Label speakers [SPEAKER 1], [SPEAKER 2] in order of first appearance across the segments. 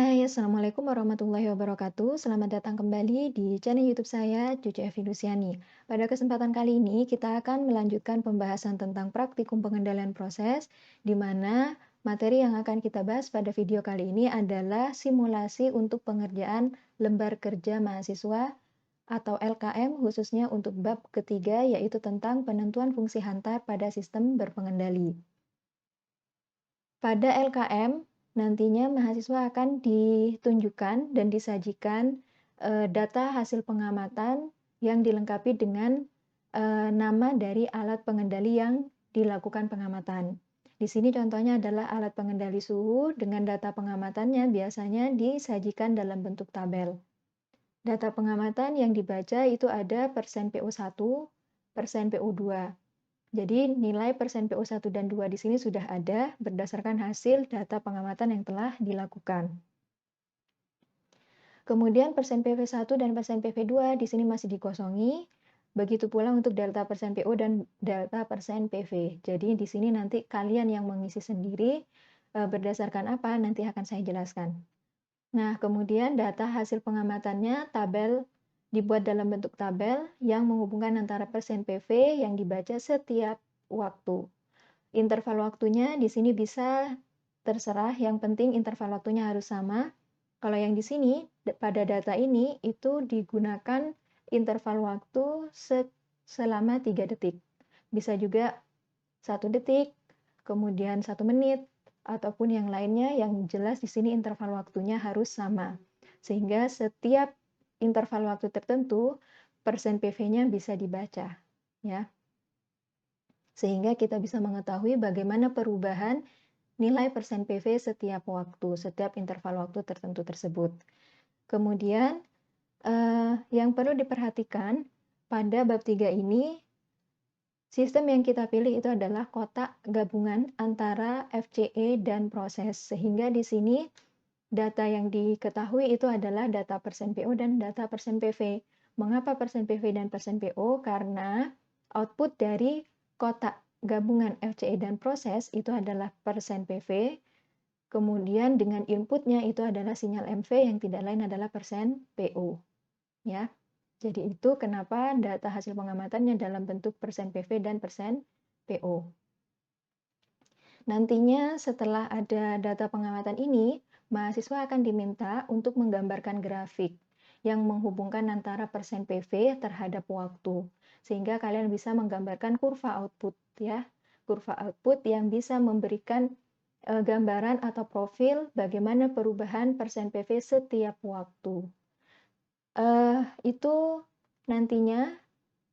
[SPEAKER 1] Hai, Assalamualaikum warahmatullahi wabarakatuh. Selamat datang kembali di channel YouTube saya, Cucu Evi Luciani. Pada kesempatan kali ini, kita akan melanjutkan pembahasan tentang praktikum pengendalian proses, di mana materi yang akan kita bahas pada video kali ini adalah simulasi untuk pengerjaan lembar kerja mahasiswa atau LKM, khususnya untuk bab ketiga, yaitu tentang penentuan fungsi hantar pada sistem berpengendali. Pada LKM, nantinya mahasiswa akan ditunjukkan dan disajikan data hasil pengamatan yang dilengkapi dengan nama dari alat pengendali yang dilakukan pengamatan. Di sini contohnya adalah alat pengendali suhu dengan data pengamatannya biasanya disajikan dalam bentuk tabel. Data pengamatan yang dibaca itu ada persen PO1, persen PO2. Jadi nilai persen PO1 dan 2 di sini sudah ada berdasarkan hasil data pengamatan yang telah dilakukan. Kemudian persen PV1 dan persen PV2 di sini masih dikosongi. Begitu pula untuk delta persen PO dan delta persen PV. Jadi di sini nanti kalian yang mengisi sendiri berdasarkan apa nanti akan saya jelaskan. Nah, kemudian data hasil pengamatannya tabel dibuat dalam bentuk tabel yang menghubungkan antara persen PV yang dibaca setiap waktu. Interval waktunya di sini bisa terserah, yang penting interval waktunya harus sama. Kalau yang di sini, pada data ini, itu digunakan interval waktu selama 3 detik. Bisa juga 1 detik, kemudian 1 menit, ataupun yang lainnya, yang jelas di sini interval waktunya harus sama. Sehingga setiap interval waktu tertentu, persen PV-nya bisa dibaca. Ya. Sehingga kita bisa mengetahui bagaimana perubahan nilai persen PV setiap waktu, setiap interval waktu tertentu tersebut. Kemudian, yang perlu diperhatikan pada bab 3 ini, sistem yang kita pilih itu adalah kotak gabungan antara FCE dan proses. Sehingga di sini data yang diketahui itu adalah data persen PO dan data persen PV. Mengapa persen PV dan persen PO? Karena output dari kotak gabungan FCE dan proses itu adalah persen PV, kemudian dengan inputnya itu adalah sinyal MV yang tidak lain adalah persen PO. Ya. Jadi itu kenapa data hasil pengamatannya dalam bentuk persen PV dan persen PO. Nantinya setelah ada data pengamatan ini, mahasiswa akan diminta untuk menggambarkan grafik yang menghubungkan antara persen PV terhadap waktu. Sehingga kalian bisa menggambarkan kurva output ya. Kurva output yang bisa memberikan gambaran atau profil bagaimana perubahan persen PV setiap waktu. Itu nantinya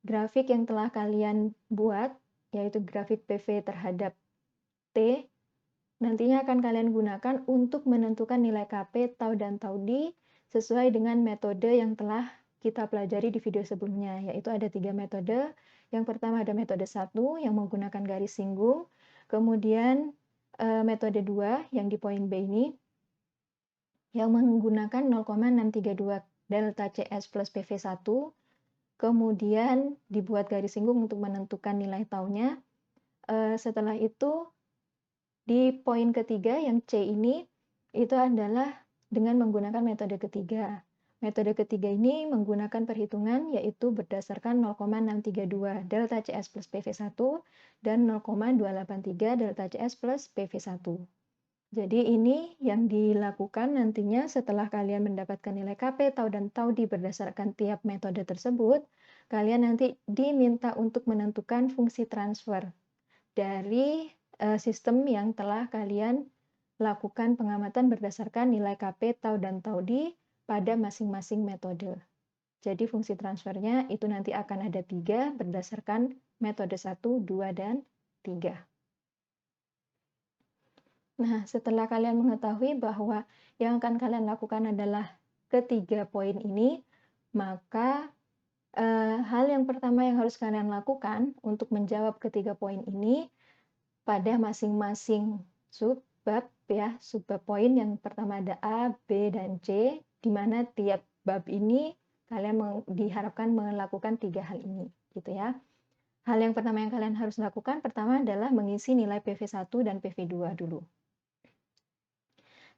[SPEAKER 1] grafik yang telah kalian buat, yaitu grafik PV terhadap T, nantinya akan kalian gunakan untuk menentukan nilai KP, tau, dan tau D sesuai dengan metode yang telah kita pelajari di video sebelumnya, yaitu ada 3 metode. Yang pertama ada metode 1 yang menggunakan garis singgung, kemudian metode 2 yang di poin B ini yang menggunakan 0,632 delta CS plus PV1, kemudian dibuat garis singgung untuk menentukan nilai taunya. Setelah itu di poin ketiga yang C ini itu adalah dengan menggunakan metode ketiga. Metode ketiga ini menggunakan perhitungan yaitu berdasarkan 0,632 delta CS plus PV1 dan 0,283 delta CS plus PV1. Jadi ini yang dilakukan nantinya setelah kalian mendapatkan nilai KP, tau, dan tau D berdasarkan tiap metode tersebut, kalian nanti diminta untuk menentukan fungsi transfer dari sistem yang telah kalian lakukan pengamatan berdasarkan nilai KP, tau, dan tau D pada masing-masing metode. Jadi fungsi transfernya itu nanti akan ada 3 berdasarkan metode 1, 2, dan 3. Nah, setelah kalian mengetahui bahwa yang akan kalian lakukan adalah ketiga poin ini, maka hal yang pertama yang harus kalian lakukan untuk menjawab ketiga poin ini pada masing-masing subbab ya, subbab poin yang pertama ada A, B, dan C, di mana tiap bab ini kalian diharapkan melakukan 3 hal ini, gitu ya. Hal yang pertama yang kalian harus lakukan pertama adalah mengisi nilai PV1 dan PV2 dulu.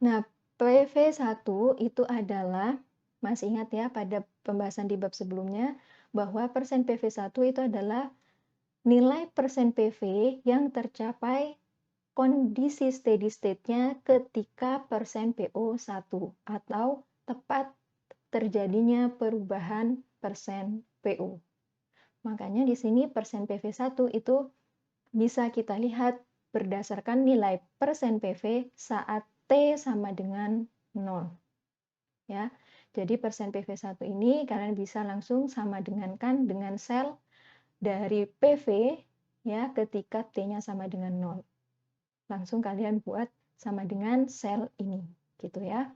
[SPEAKER 1] Nah, PV1 itu adalah, masih ingat ya pada pembahasan di bab sebelumnya, bahwa persen PV1 itu adalah nilai persen PV yang tercapai kondisi steady state-nya ketika persen PO1 atau tepat terjadinya perubahan persen PO. Makanya di sini persen PV1 itu bisa kita lihat berdasarkan nilai persen PV saat T sama dengan 0. Ya. Jadi persen PV1 ini kalian bisa langsung sama dengankan dengan sel dari PV ya ketika T-nya sama dengan 0. Langsung kalian buat sama dengan sel ini, gitu ya.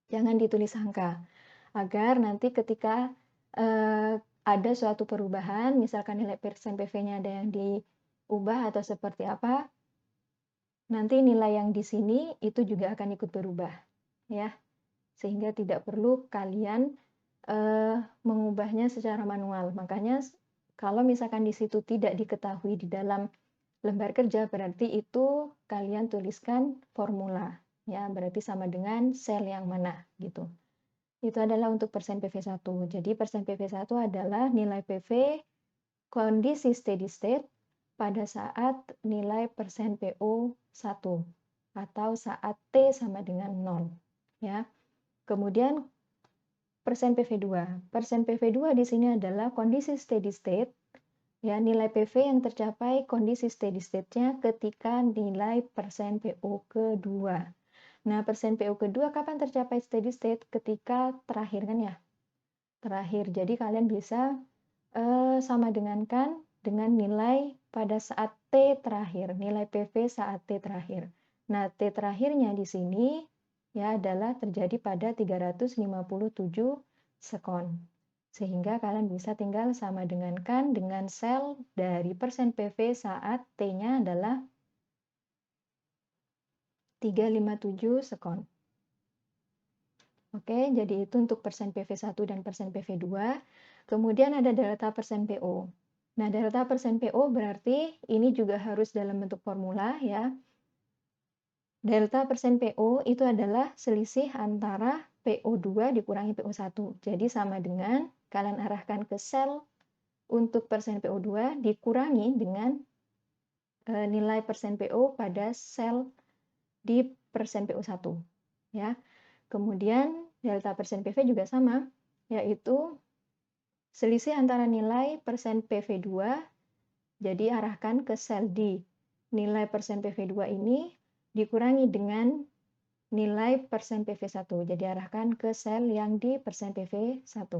[SPEAKER 1] Jangan ditulis angka, agar nanti ketika ada suatu perubahan, misalkan nilai persen PV-nya ada yang diubah atau seperti apa, nanti nilai yang di sini itu juga akan ikut berubah, ya. Sehingga tidak perlu kalian mengubahnya secara manual. Makanya kalau misalkan di situ tidak diketahui di dalam lembar kerja, berarti itu kalian tuliskan formula, ya. Berarti sama dengan sel yang mana, gitu. Itu adalah untuk persen PV1. Jadi persen PV1 adalah nilai PV kondisi steady state pada saat nilai persen PO1 atau saat T sama dengan 0. Ya. Kemudian persen PV2. Persen PV2 di sini adalah kondisi steady state, ya, nilai PV yang tercapai kondisi steady state-nya ketika nilai persen PO kedua. Nah, persen PO kedua kapan tercapai steady state? Ketika terakhir kan ya? Terakhir. Jadi kalian bisa sama dengankan dengan nilai pada saat T terakhir, nilai PV saat T terakhir. Nah, T terakhirnya di sini ya adalah terjadi pada 357 sekon. Sehingga kalian bisa tinggal sama dengankan dengan sel dari persen PV saat T-nya adalah 357 sekon. Oke, jadi itu untuk persen PV1 dan persen PV2. Kemudian ada delta persen PO. Nah, delta persen PO berarti ini juga harus dalam bentuk formula ya. Delta persen PO itu adalah selisih antara PO2 dikurangi PO1. Jadi sama dengan kalian arahkan ke sel untuk persen PO2 dikurangi dengan nilai persen PO pada sel di persen PO1. Ya. Kemudian delta persen PV juga sama, yaitu selisih antara nilai persen PV2, jadi arahkan ke sel di nilai persen PV2 ini dikurangi dengan nilai persen PV1, jadi arahkan ke sel yang di persen PV1,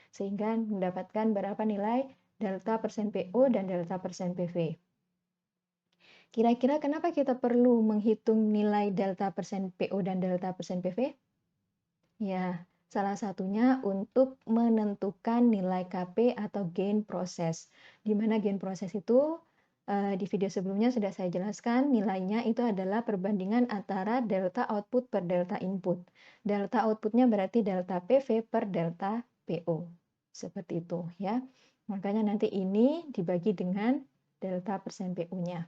[SPEAKER 1] sehingga mendapatkan berapa nilai delta persen PO dan delta persen PV. Kira-kira kenapa kita perlu menghitung nilai delta persen PO dan delta persen PV? Ya, salah satunya untuk menentukan nilai KP atau gain proses. Di mana gain proses itu di video sebelumnya sudah saya jelaskan, nilainya itu adalah perbandingan antara delta output per delta input. Delta outputnya berarti delta PV per delta PO. Seperti itu ya. Makanya nanti ini dibagi dengan delta persen PO-nya.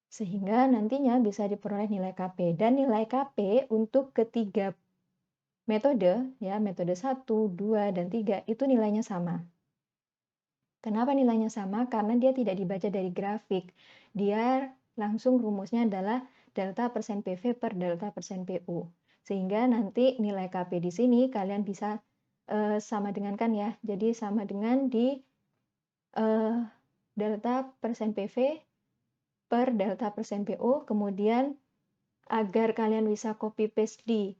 [SPEAKER 1] Sehingga nantinya bisa diperoleh nilai KP. Dan nilai KP untuk ketiga metode, ya, metode 1, 2, dan 3 itu nilainya sama. Kenapa nilainya sama? Karena dia tidak dibaca dari grafik. Dia langsung rumusnya adalah delta persen PV per delta persen PO. Sehingga nanti nilai KP di sini kalian bisa sama dengankan ya. Jadi sama dengan di delta persen PV per delta persen PO, kemudian agar kalian bisa copy paste di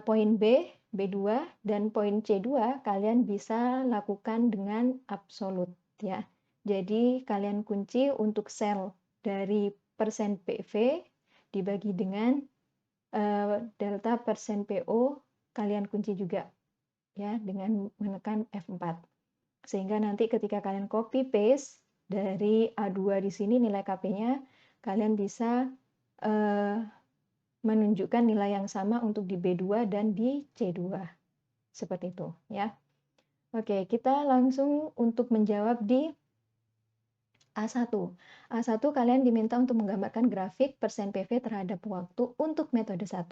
[SPEAKER 1] poin B, B2, dan poin C2, kalian bisa lakukan dengan absolut ya. Jadi kalian kunci untuk sel dari persen PV dibagi dengan delta persen PO, kalian kunci juga ya dengan menekan F4. Sehingga nanti ketika kalian copy paste dari A2 di sini nilai KP-nya, kalian bisa menunjukkan nilai yang sama untuk di B2 dan di C2. Seperti itu ya. Oke, kita langsung untuk menjawab di A1. A1 kalian diminta untuk menggambarkan grafik persen PV terhadap waktu untuk metode 1.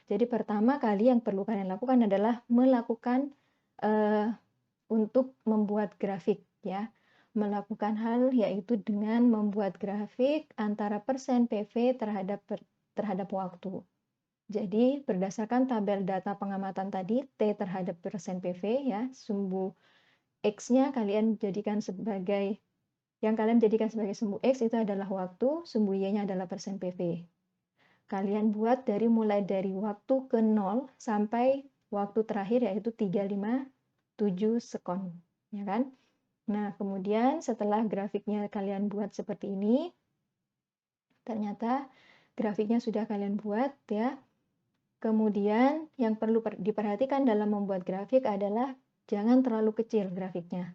[SPEAKER 1] Jadi pertama kali yang perlu kalian lakukan adalah melakukan untuk membuat grafik ya. Melakukan hal yaitu dengan membuat grafik antara persen PV terhadap waktu. Jadi berdasarkan tabel data pengamatan tadi T terhadap persen PV ya, sumbu X-nya kalian jadikan sebagai sumbu X itu adalah waktu, sumbu Y-nya adalah persen PV. Kalian buat mulai dari waktu ke 0 sampai waktu terakhir yaitu 357 sekon, ya kan? Nah, kemudian setelah grafiknya kalian buat seperti ini, ternyata grafiknya sudah kalian buat ya. Kemudian yang perlu diperhatikan dalam membuat grafik adalah jangan terlalu kecil grafiknya.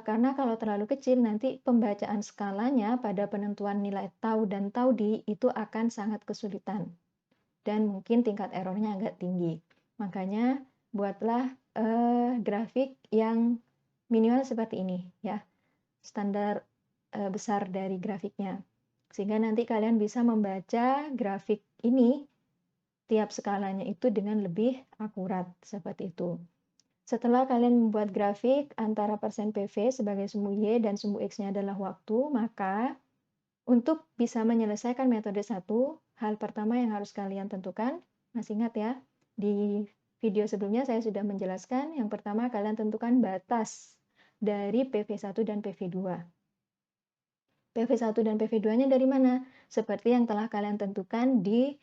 [SPEAKER 1] Karena kalau terlalu kecil nanti pembacaan skalanya pada penentuan nilai tau dan tau di itu akan sangat kesulitan dan mungkin tingkat errornya agak tinggi. Makanya buatlah grafik yang minimal seperti ini ya, standar besar dari grafiknya. Sehingga nanti kalian bisa membaca grafik ini tiap skalanya itu dengan lebih akurat seperti itu. Setelah kalian membuat grafik antara persen PV sebagai sumbu Y dan sumbu X-nya adalah waktu, maka untuk bisa menyelesaikan metode 1, hal pertama yang harus kalian tentukan, masih ingat ya, di video sebelumnya saya sudah menjelaskan, yang pertama kalian tentukan batas dari PV1 dan PV2. PV1 dan PV2-nya dari mana? Seperti yang telah kalian tentukan di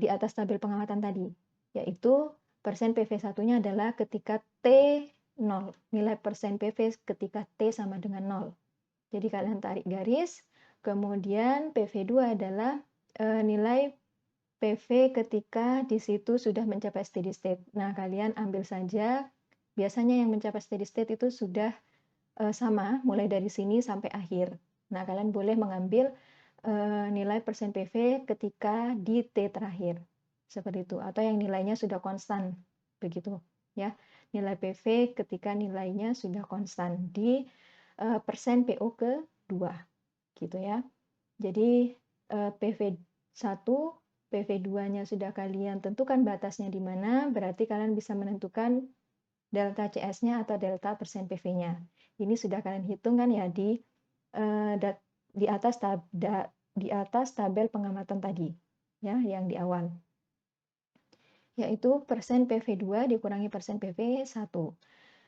[SPEAKER 1] atas tabel pengamatan tadi, yaitu persen PV1-nya adalah ketika T 0, nilai persen PV ketika T sama dengan 0. Jadi kalian tarik garis, kemudian PV2 adalah nilai PV ketika di situ sudah mencapai steady state. Nah, kalian ambil saja, biasanya yang mencapai steady state itu sudah sama, mulai dari sini sampai akhir. Nah, kalian boleh mengambil nilai persen PV ketika di T terakhir. Seperti itu, atau yang nilainya sudah konstan, begitu ya. Nilai PV ketika nilainya sudah konstan di persen PO ke 2, gitu ya. Jadi PV1, PV2-nya sudah kalian tentukan batasnya di mana, berarti kalian bisa menentukan delta CS-nya atau delta persen PV-nya. Ini sudah kalian hitung kan ya di atas tabel pengamatan tadi ya, yang di awal, yaitu persen PV2 dikurangi persen PV1.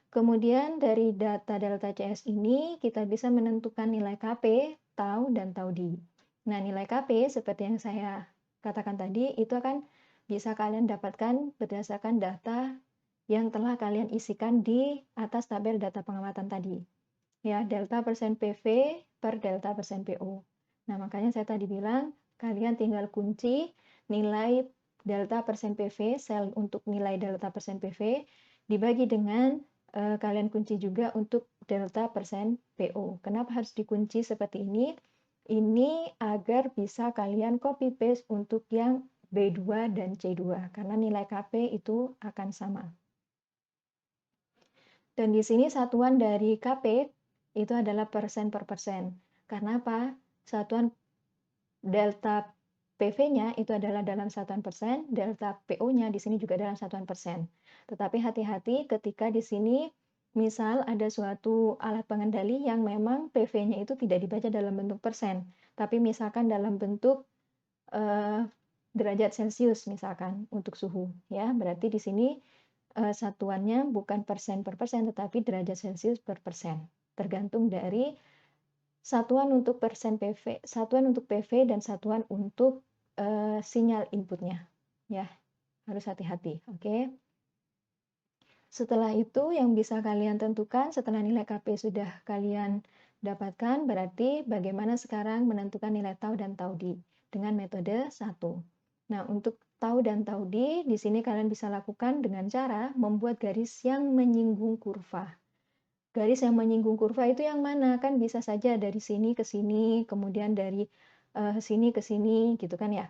[SPEAKER 1] Kemudian dari data delta CS ini kita bisa menentukan nilai KP, tau, dan tau di. Nah, nilai KP seperti yang saya katakan tadi itu akan bisa kalian dapatkan berdasarkan data yang telah kalian isikan di atas tabel data pengamatan tadi. Ya, delta persen PV per delta persen PO. Nah, makanya saya tadi bilang, kalian tinggal kunci nilai delta persen PV, sel untuk nilai delta persen PV, dibagi dengan kalian kunci juga untuk delta persen PO. Kenapa harus dikunci seperti ini? Ini agar bisa kalian copy paste untuk yang B2 dan C2, karena nilai KP itu akan sama. Dan di sini satuan dari KP itu adalah persen per persen. Karena apa? Satuan delta PV-nya itu adalah dalam satuan persen, delta PO-nya di sini juga dalam satuan persen. Tetapi hati-hati ketika di sini misal ada suatu alat pengendali yang memang PV-nya itu tidak dibaca dalam bentuk persen, tapi misalkan dalam bentuk derajat Celcius misalkan untuk suhu ya. Berarti di sini satuannya bukan persen per persen tetapi derajat Celcius per persen. Tergantung dari satuan untuk persen PV, satuan untuk PV dan satuan untuk sinyal inputnya. Ya, harus hati-hati. Oke. Setelah itu yang bisa kalian tentukan setelah nilai KP sudah kalian dapatkan, berarti bagaimana sekarang menentukan nilai tau dan tau di dengan metode 1. Nah, untuk tau dan tau di sini kalian bisa lakukan dengan cara membuat garis yang menyinggung kurva. Garis yang menyinggung kurva itu yang mana? Kan bisa saja dari sini ke sini, kemudian dari sini ke sini, gitu kan ya.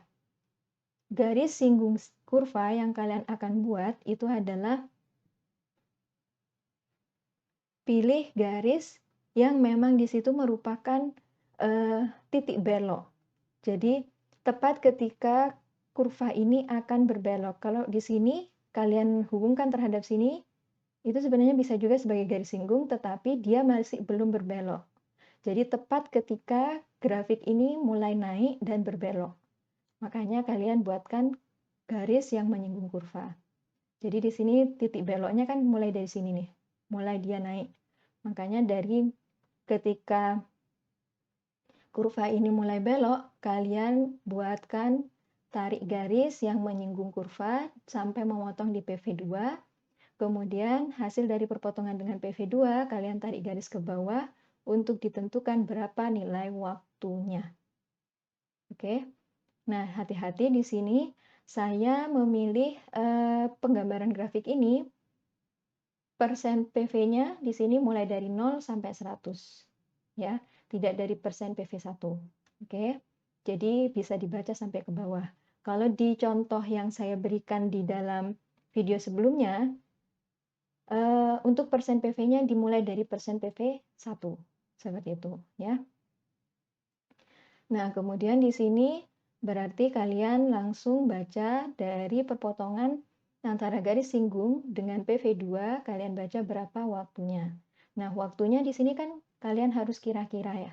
[SPEAKER 1] Garis singgung kurva yang kalian akan buat itu adalah pilih garis yang memang di situ merupakan titik belok. Jadi tepat ketika kurva ini akan berbelok. Kalau di sini kalian hubungkan terhadap sini, itu sebenarnya bisa juga sebagai garis singgung, tetapi dia masih belum berbelok. Jadi tepat ketika grafik ini mulai naik dan berbelok. Makanya kalian buatkan garis yang menyinggung kurva. Jadi di sini titik beloknya kan mulai dari sini nih, mulai dia naik. Makanya dari ketika kurva ini mulai belok, kalian buatkan tarik garis yang menyinggung kurva sampai memotong di PV2. Kemudian hasil dari perpotongan dengan PV2, kalian tarik garis ke bawah untuk ditentukan berapa nilai waktunya. Oke. Nah, hati-hati di sini saya memilih penggambaran grafik ini. Persen PV-nya di sini mulai dari 0 sampai 100. Ya, tidak dari persen PV1. Oke. Jadi bisa dibaca sampai ke bawah. Kalau di contoh yang saya berikan di dalam video sebelumnya, untuk persen PV-nya dimulai dari persen PV1. Seperti itu, ya. Nah, kemudian di sini berarti kalian langsung baca dari perpotongan antara garis singgung dengan PV2, kalian baca berapa waktunya. Nah, waktunya di sini kan kalian harus kira-kira ya.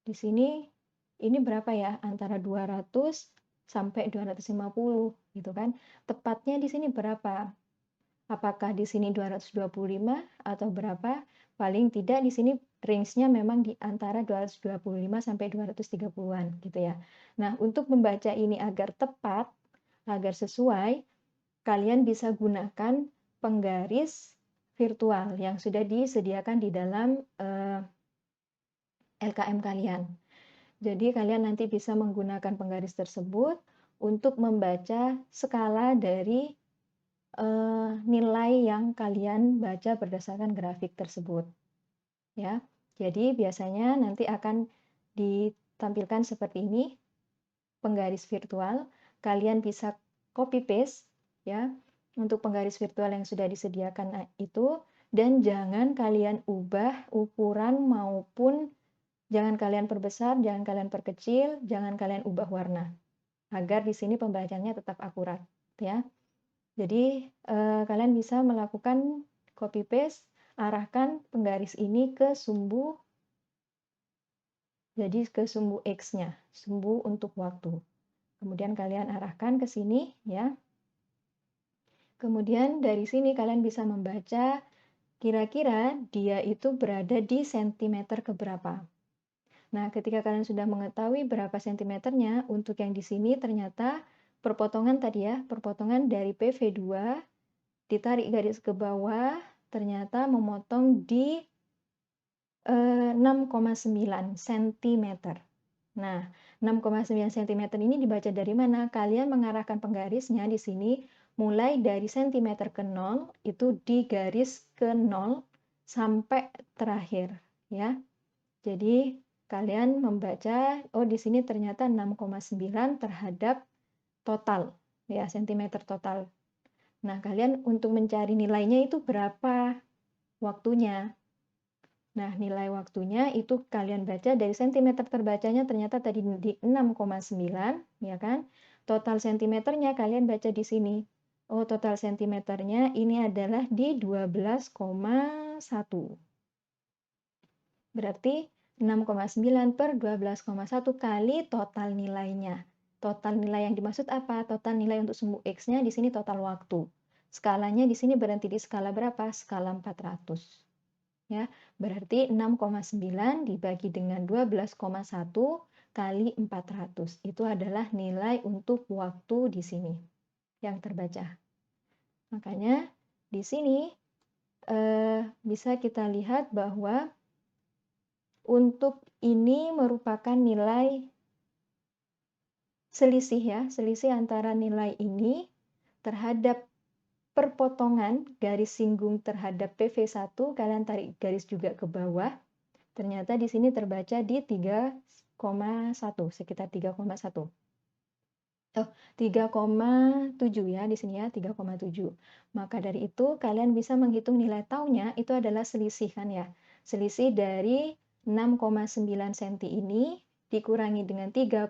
[SPEAKER 1] Di sini ini berapa ya? Antara 200 sampai 250 gitu kan. Tepatnya di sini berapa? Apakah di sini 225 atau berapa? Paling tidak di sini range-nya memang di antara 225 sampai 230-an gitu ya. Nah, untuk membaca ini agar tepat, agar sesuai, kalian bisa gunakan penggaris virtual yang sudah disediakan di dalam LKM kalian. Jadi kalian nanti bisa menggunakan penggaris tersebut untuk membaca skala dari nilai yang kalian baca berdasarkan grafik tersebut. Ya, jadi biasanya nanti akan ditampilkan seperti ini, penggaris virtual. Kalian bisa copy paste ya untuk penggaris virtual yang sudah disediakan itu, dan jangan kalian ubah ukuran maupun jangan kalian perbesar, jangan kalian perkecil, jangan kalian ubah warna agar di sini pembacanya tetap akurat ya. Jadi kalian bisa melakukan copy paste, arahkan penggaris ini ke sumbu, jadi ke sumbu X-nya, sumbu untuk waktu. Kemudian kalian arahkan ke sini ya. Kemudian dari sini kalian bisa membaca kira-kira dia itu berada di sentimeter keberapa. Nah, ketika kalian sudah mengetahui berapa sentimeternya, untuk yang di sini ternyata perpotongan tadi ya, perpotongan dari PV2 ditarik garis ke bawah, ternyata memotong di 6,9 cm. Nah, 6,9 cm ini dibaca dari mana? Kalian mengarahkan penggarisnya di sini mulai dari sentimeter ke 0, itu di garis ke 0 sampai terakhir, ya. Jadi, kalian membaca, oh di sini ternyata 6,9 terhadap total, ya, sentimeter total. Nah, kalian untuk mencari nilainya itu berapa waktunya. Nah, nilai waktunya itu kalian baca dari sentimeter terbacanya ternyata tadi di 6,9, ya kan? Total sentimeternya kalian baca di sini. Oh, total sentimeternya ini adalah di 12,1. Berarti 6,9 per 12,1 kali total nilainya. Total nilai yang dimaksud apa? Total nilai untuk sumbu X-nya di sini total waktu. Skalanya di sini berhenti di skala berapa? Skala 400. Ya, berarti 6,9 dibagi dengan 12,1 kali 400. Itu adalah nilai untuk waktu di sini yang terbaca. Makanya di sini bisa kita lihat bahwa untuk ini merupakan nilai selisih ya, selisih antara nilai ini terhadap perpotongan garis singgung terhadap PV1, kalian tarik garis juga ke bawah. Ternyata di sini terbaca di 3,1, sekitar 3,1. Oh, 3,7 ya di sini ya, 3,7. Maka dari itu kalian bisa menghitung nilai taunya itu adalah selisih kan ya. Selisih dari 6,9 cm ini dikurangi dengan 3,7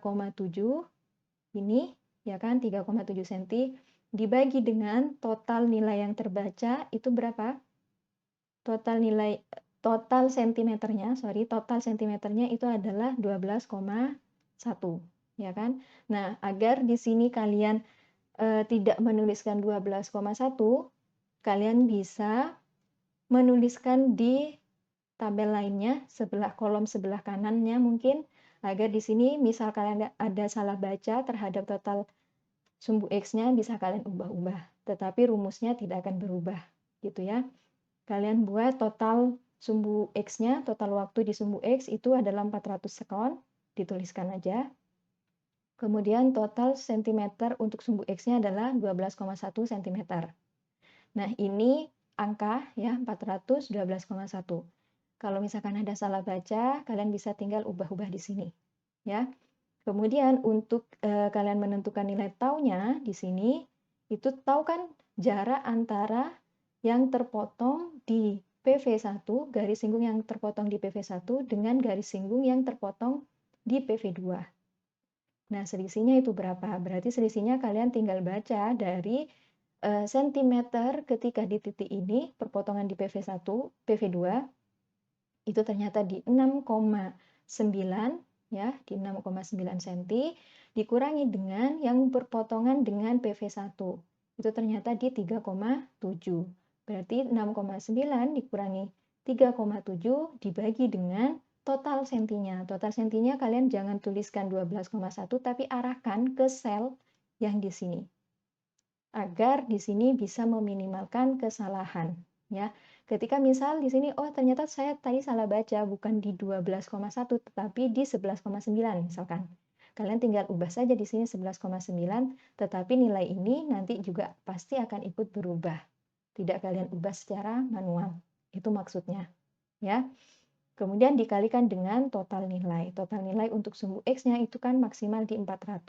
[SPEAKER 1] ini ya kan 3,7 cm dibagi dengan total nilai yang terbaca itu berapa? Total sentimeternya, total sentimeternya itu adalah 12,1 ya kan. Nah, agar di sini kalian tidak menuliskan 12,1, kalian bisa menuliskan di tabel lainnya sebelah kolom sebelah kanannya mungkin, agar di sini misal kalian ada salah baca terhadap total sumbu X-nya bisa kalian ubah-ubah, tetapi rumusnya tidak akan berubah gitu ya. Kalian buat total sumbu X-nya, total waktu di sumbu X itu adalah 400 sekon, dituliskan aja. Kemudian total sentimeter untuk sumbu X-nya adalah 12,1 cm. Nah, ini angka ya 412,1. Kalau misalkan ada salah baca, kalian bisa tinggal ubah-ubah di sini ya. Kemudian untuk kalian menentukan nilai taunya di sini, itu tau kan jarak antara yang terpotong di PV1, garis singgung yang terpotong di PV1 dengan garis singgung yang terpotong di PV2. Nah, selisihnya itu berapa? Berarti selisihnya kalian tinggal baca dari sentimeter ketika di titik ini, perpotongan di PV1, PV2, itu ternyata di 6,9 ya, di 6,9 cm dikurangi dengan yang berpotongan dengan PV1. Itu ternyata di 3,7. Berarti 6,9 dikurangi 3,7 dibagi dengan total sentinya. Total sentinya kalian jangan tuliskan 12,1 tapi arahkan ke sel yang di sini. Agar di sini bisa meminimalkan kesalahan ya. Ketika misal di sini oh ternyata saya tadi salah baca bukan di 12,1 tetapi di 11,9 misalkan. Kalian tinggal ubah saja di sini 11,9 tetapi nilai ini nanti juga pasti akan ikut berubah. Tidak kalian ubah secara manual. Itu maksudnya ya. Kemudian dikalikan dengan total nilai. Total nilai untuk sumbu X-nya itu kan maksimal di 400.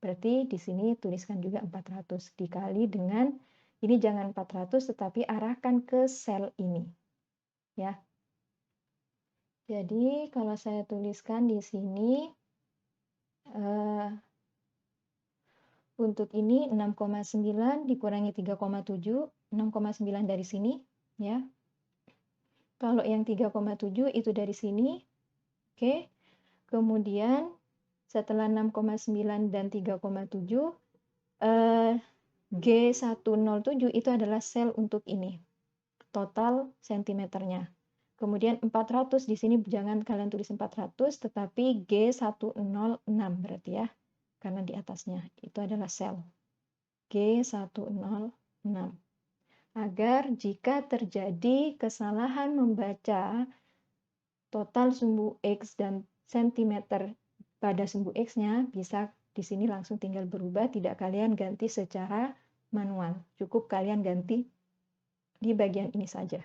[SPEAKER 1] Berarti di sini tuliskan juga 400 dikali dengan ini jangan 400 tetapi arahkan ke sel ini. Ya. Jadi kalau saya tuliskan di sini untuk ini 6,9 dikurangi 3,7, 6,9 dari sini ya. Kalau yang 3,7 itu dari sini. Oke. Kemudian setelah 6,9 dan 3,7 G107 itu adalah sel untuk ini. Total sentimeternya. Kemudian 400 di sini jangan kalian tulis 400 tetapi G106 berarti ya. Karena di atasnya itu adalah sel. G106. Agar jika terjadi kesalahan membaca total sumbu X dan sentimeter pada sumbu X-nya bisa di sini langsung tinggal berubah, tidak kalian ganti secara manual. Cukup kalian ganti di bagian ini saja.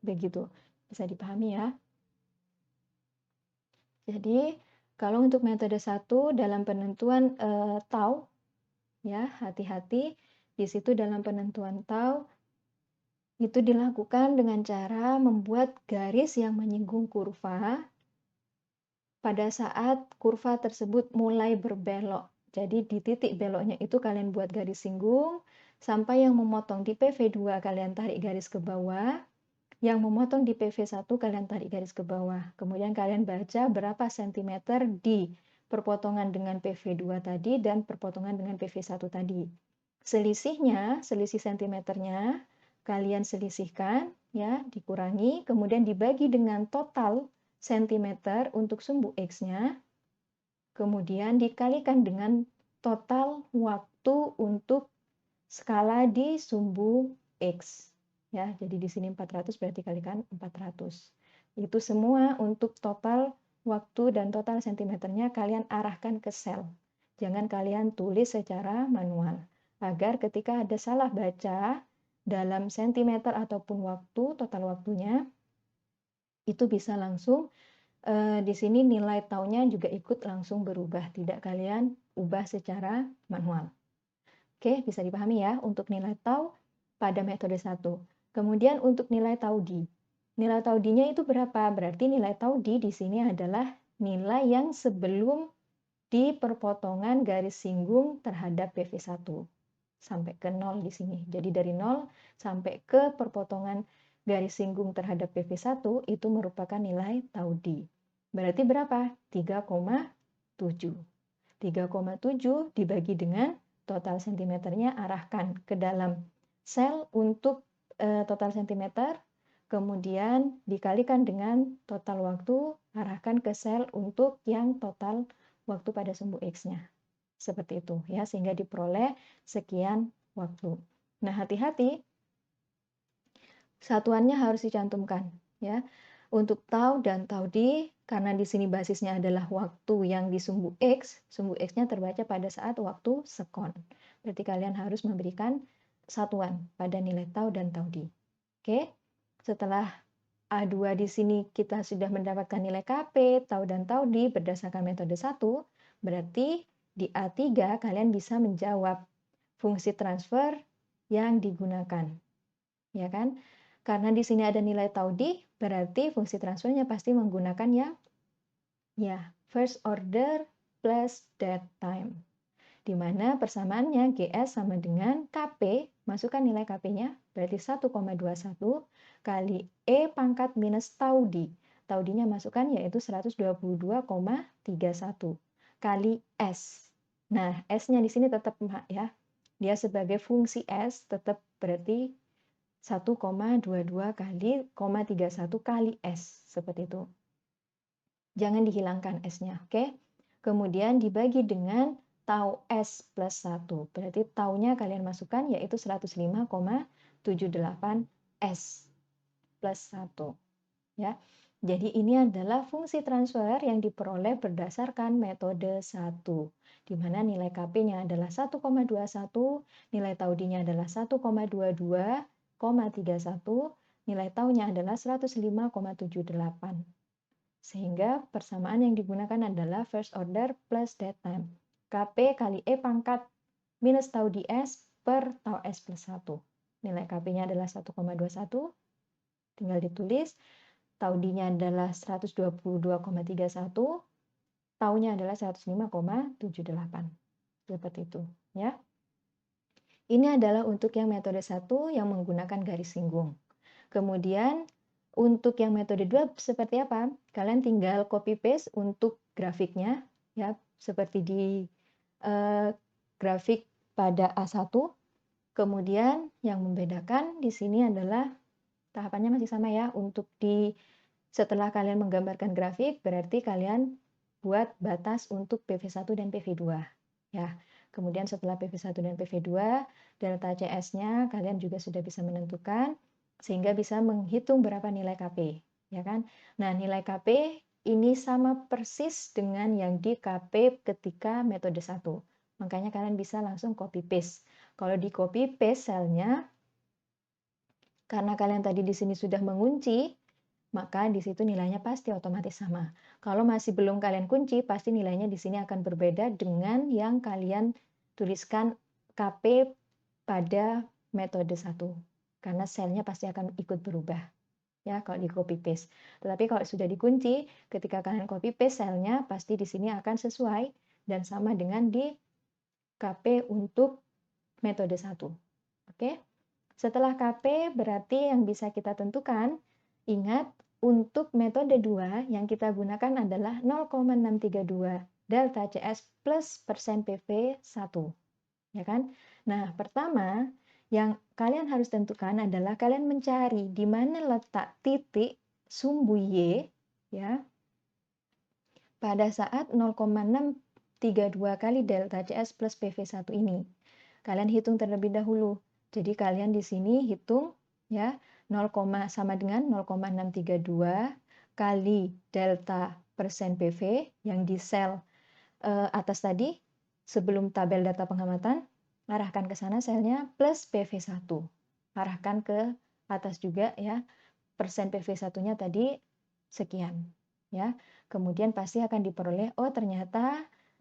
[SPEAKER 1] Begitu. Bisa dipahami ya. Jadi, kalau untuk metode 1 dalam penentuan tau ya, hati-hati di situ dalam penentuan tau itu dilakukan dengan cara membuat garis yang menyinggung kurva pada saat kurva tersebut mulai berbelok. Jadi di titik beloknya itu kalian buat garis singgung, sampai yang memotong di PV2 kalian tarik garis ke bawah, yang memotong di PV1 kalian tarik garis ke bawah. Kemudian kalian baca berapa sentimeter di perpotongan dengan PV2 tadi dan perpotongan dengan PV1 tadi. Selisihnya, selisih sentimeternya, kalian selisihkan, ya, dikurangi, kemudian dibagi dengan total sentimeter untuk sumbu X-nya, kemudian dikalikan dengan total waktu untuk skala di sumbu X. Ya, jadi di sini 400 berarti kalikan 400. Itu semua untuk total waktu dan total sentimeternya kalian arahkan ke sel. Jangan kalian tulis secara manual. Agar ketika ada salah baca dalam sentimeter ataupun waktu, total waktunya, itu bisa langsung di sini nilai taunya juga ikut langsung berubah, tidak kalian ubah secara manual. Oke, bisa dipahami ya untuk nilai tau pada metode 1. Kemudian untuk nilai tau D. Nilai tau D-nya itu berapa? Berarti nilai tau D di sini adalah nilai yang sebelum di perpotongan garis singgung terhadap PV1 sampai ke 0 di sini. Jadi dari 0 sampai ke perpotongan garis singgung terhadap PV1 itu merupakan nilai tau D. Berarti berapa? 3,7. 3,7 dibagi dengan total sentimeternya, arahkan ke dalam sel untuk total sentimeter, kemudian dikalikan dengan total waktu, arahkan ke sel untuk yang total waktu pada sumbu X-nya. Seperti itu ya, sehingga diperoleh sekian waktu. Nah, hati-hati, satuannya harus dicantumkan ya. Untuk tau dan tau D, karena di sini basisnya adalah waktu yang di sumbu X-nya terbaca pada saat waktu sekon. Berarti kalian harus memberikan satuan pada nilai tau dan tau D. Oke, setelah A2 di sini kita sudah mendapatkan nilai KP, tau dan tau D berdasarkan metode 1, berarti di A3 kalian bisa menjawab fungsi transfer yang digunakan. Ya kan? Karena di sini ada nilai tau D, berarti fungsi transfernya pasti menggunakan yang first order plus dead time. Di mana persamaannya GS sama dengan KP, masukkan nilai KP-nya, berarti 1,21 kali E pangkat minus tau D. Tau D-nya masukkan yaitu 122,31 kali S. Nah, S-nya di sini tetap ya. Dia sebagai fungsi S tetap berarti 1,22 kali 0,31 kali S, seperti itu. Jangan dihilangkan S-nya, oke? Kemudian dibagi dengan tau S plus 1. Berarti taunya kalian masukkan yaitu 105,78 S plus 1. Ya. Jadi ini adalah fungsi transfer yang diperoleh berdasarkan metode 1, di mana nilai KP-nya adalah 1,21, nilai tau D-nya adalah 1,22, 31, nilai taunya adalah 105,78. Sehingga persamaan yang digunakan adalah first order plus dead time. KP kali E pangkat minus tau DS per tau S plus 1. Nilai KP-nya adalah 1,21. Tinggal ditulis. Tau D-nya adalah 122,31. Taunya adalah 105,78. Seperti itu. Ya. Ini adalah untuk yang metode 1 yang menggunakan garis singgung. Kemudian untuk yang metode 2 seperti apa? Kalian tinggal copy paste untuk grafiknya ya, seperti di grafik pada A1. Kemudian yang membedakan di sini adalah tahapannya masih sama ya. Untuk setelah kalian menggambarkan grafik berarti kalian buat batas untuk PV1 dan PV2 ya. Kemudian setelah PV1 dan PV2, delta CS-nya kalian juga sudah bisa menentukan sehingga bisa menghitung berapa nilai KP, ya kan? Nah, nilai KP ini sama persis dengan yang di KP ketika metode 1. Makanya kalian bisa langsung copy paste. Kalau di copy paste selnya, karena kalian tadi di sini sudah mengunci, maka di situ nilainya pasti otomatis sama. Kalau masih belum kalian kunci, pasti nilainya di sini akan berbeda dengan yang kalian tuliskan KP pada metode 1. Karena selnya pasti akan ikut berubah. Ya, kalau di copy paste. Tetapi kalau sudah dikunci, ketika kalian copy paste selnya, pasti di sini akan sesuai dan sama dengan di KP untuk metode 1. Oke? Setelah KP berarti yang bisa kita tentukan, ingat, untuk metode 2 yang kita gunakan adalah 0,632 delta CS plus persen PV 1. Ya kan? Nah, pertama yang kalian harus tentukan adalah kalian mencari di mana letak titik sumbu Y ya pada saat 0,632 kali delta CS plus PV1 ini. Kalian hitung terlebih dahulu. Jadi kalian di sini hitung ya 0, sama dengan 0,632 kali delta persen PV yang di sel atas tadi sebelum tabel data pengamatan, arahkan ke sana selnya plus PV1. Arahkan ke atas juga ya, persen PV1-nya tadi sekian. ya. Kemudian pasti akan diperoleh, oh ternyata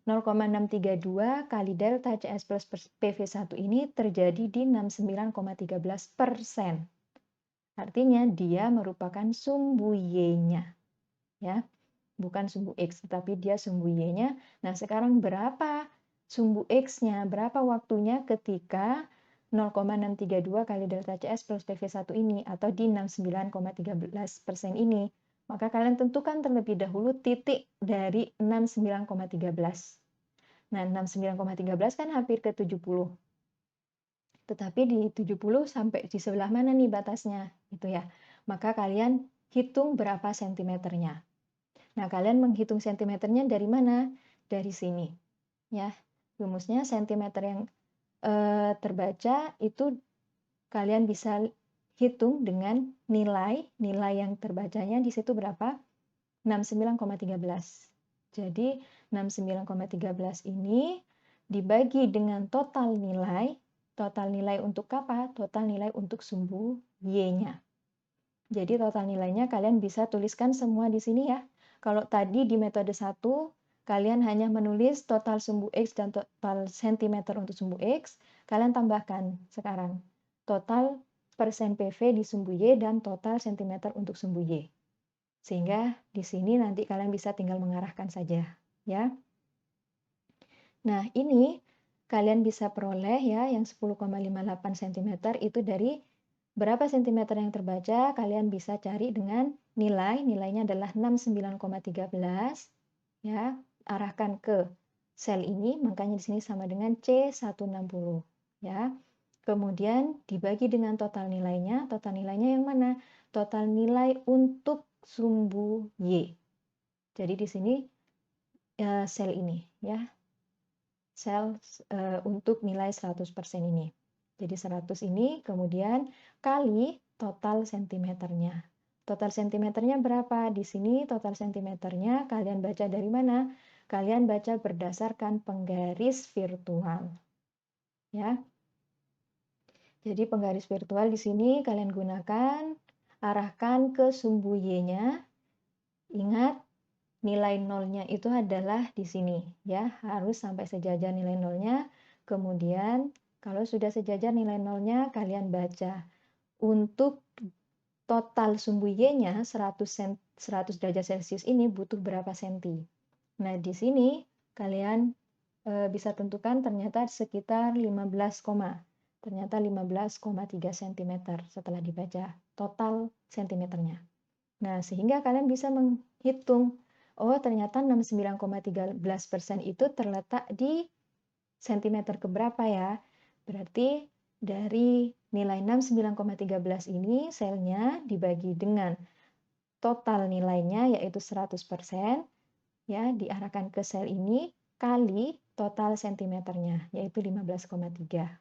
[SPEAKER 1] 0,632 kali delta CS plus PV1 ini terjadi di 69,13%. Artinya dia merupakan sumbu Y-nya, ya. Bukan sumbu X, tetapi dia sumbu Y-nya. Nah, sekarang berapa sumbu X-nya? Berapa waktunya ketika 0,632 kali delta CS plus PV1 ini, atau di 69,13% ini? Maka kalian tentukan terlebih dahulu titik dari 69,13. Nah, 69,13 kan hampir ke 70. Tetapi di 70 sampai di sebelah mana nih batasnya? Gitu ya. Maka kalian hitung berapa sentimeternya. Nah, kalian menghitung sentimeternya dari mana? Dari sini. Ya, rumusnya sentimeter yang terbaca itu kalian bisa hitung dengan nilai yang terbacanya di situ berapa? 69,13. Jadi 69,13 ini dibagi dengan total nilai untuk apa? Total nilai untuk sumbu Y-nya. Jadi total nilainya kalian bisa tuliskan semua di sini ya. Kalau tadi di metode 1, kalian hanya menulis total sumbu X dan total sentimeter untuk sumbu X, kalian tambahkan sekarang total persen PV di sumbu Y dan total sentimeter untuk sumbu Y. Sehingga di sini nanti kalian bisa tinggal mengarahkan saja, ya. Nah, ini kalian bisa peroleh ya yang 10,58 cm itu dari berapa sentimeter yang terbaca, kalian bisa cari dengan nilainya adalah 69,13 ya, arahkan ke sel ini, makanya di sini sama dengan C160 ya. Kemudian dibagi dengan total nilainya yang mana? Total nilai untuk sumbu Y. Jadi di sini sel ini ya. Sel untuk nilai 100% ini. Jadi 100 ini kemudian kali total sentimeternya. Total sentimeternya berapa? Di sini total sentimeternya kalian baca dari mana? Kalian baca berdasarkan penggaris virtual. Ya. Jadi penggaris virtual di sini kalian gunakan, arahkan ke sumbu Y-nya. Ingat, nilai nolnya itu adalah di sini ya, harus sampai sejajar nilai nolnya. Kemudian kalau sudah sejajar nilai nolnya, kalian baca untuk total sumbu Y-nya 100 derajat Celcius ini butuh berapa senti. Nah, di sini kalian bisa tentukan ternyata sekitar 15,3 cm setelah dibaca total sentimeternya. Nah, sehingga kalian bisa menghitung, oh ternyata 69,13% itu terletak di sentimeter keberapa ya. Berarti dari nilai 69,13 ini selnya dibagi dengan total nilainya yaitu 100%, ya diarahkan ke sel ini kali total sentimeternya yaitu 15,3.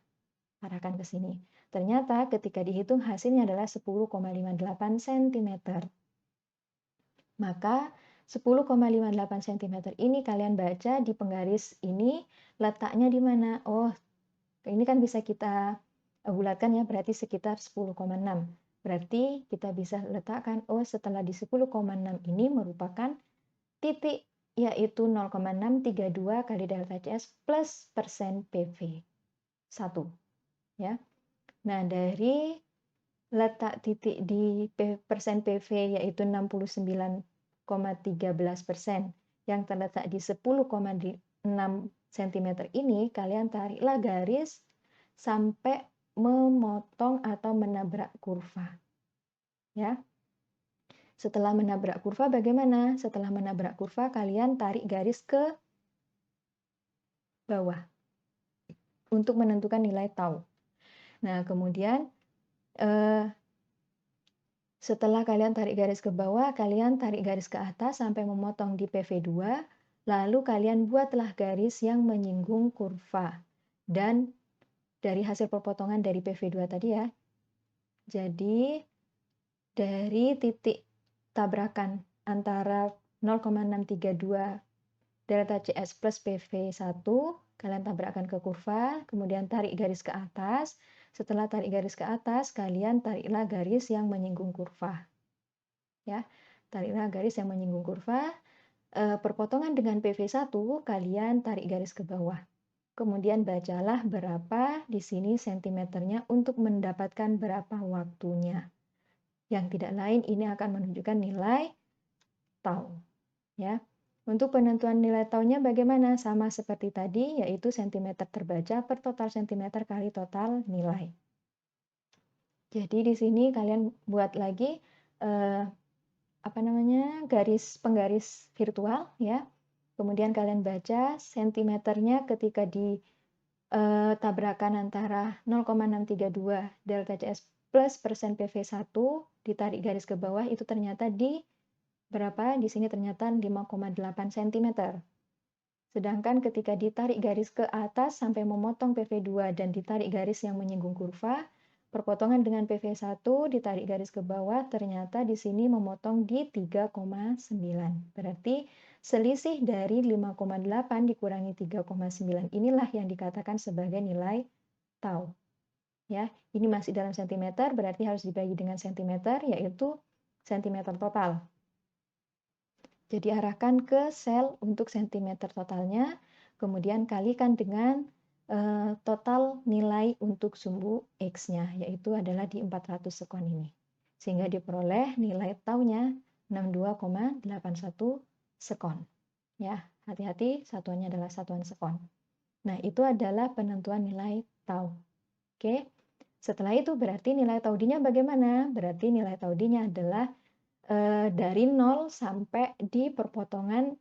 [SPEAKER 1] Arahkan ke sini. Ternyata ketika dihitung hasilnya adalah 10,58 cm. Maka 10,58 cm ini kalian baca di penggaris ini letaknya di mana? Oh, ini kan bisa kita bulatkan ya, berarti sekitar 10,6. Berarti kita bisa letakkan, oh setelah di 10,6 ini merupakan titik, yaitu 0,632 kali delta CS plus persen PV. 1. Ya. Nah, dari letak titik di persen PV yaitu 69,13% yang terletak di 10,6 cm ini, kalian tariklah garis sampai memotong atau menabrak kurva. Ya. Setelah menabrak kurva bagaimana? Setelah menabrak kurva kalian tarik garis ke bawah untuk menentukan nilai tau. Nah, kemudian setelah kalian tarik garis ke bawah, kalian tarik garis ke atas sampai memotong di PV2, lalu kalian buatlah garis yang menyinggung kurva. Dan dari hasil perpotongan dari PV2 tadi ya, jadi dari titik tabrakan antara 0,632 delta CS plus PV1, kalian tabrakkan ke kurva, kemudian tarik garis ke atas. Setelah tarik garis ke atas, kalian tariklah garis yang menyinggung kurva. Ya. tariklah garis yang menyinggung kurva, perpotongan dengan PV1 kalian tarik garis ke bawah. Kemudian bacalah berapa di sini sentimeternya untuk mendapatkan berapa waktunya. Yang tidak lain ini akan menunjukkan nilai tau. Ya. Untuk penentuan nilai taunya bagaimana? Sama seperti tadi, yaitu sentimeter terbaca per total sentimeter kali total nilai. Jadi di sini kalian buat lagi garis penggaris virtual ya. Kemudian kalian baca sentimeternya ketika di tabrakan antara 0,632 delta CS plus persen PV1 ditarik garis ke bawah itu ternyata di berapa? Di sini ternyata 5,8 cm. Sedangkan ketika ditarik garis ke atas sampai memotong PV2 dan ditarik garis yang menyinggung kurva, perpotongan dengan PV1 ditarik garis ke bawah ternyata di sini memotong di 3,9. Berarti selisih dari 5,8 dikurangi 3,9 inilah yang dikatakan sebagai nilai tau. Ya, ini masih dalam sentimeter berarti harus dibagi dengan sentimeter yaitu sentimeter total. Jadi arahkan ke sel untuk sentimeter totalnya, kemudian kalikan dengan total nilai untuk sumbu X-nya, yaitu adalah di 400 sekon ini. Sehingga diperoleh nilai taunya 62,81 sekon. Ya, hati-hati satuannya adalah satuan sekon. Nah, itu adalah penentuan nilai tau. Oke. Setelah itu berarti nilai tau D-nya bagaimana? Berarti nilai tau D-nya adalah dari 0 sampai di perpotongan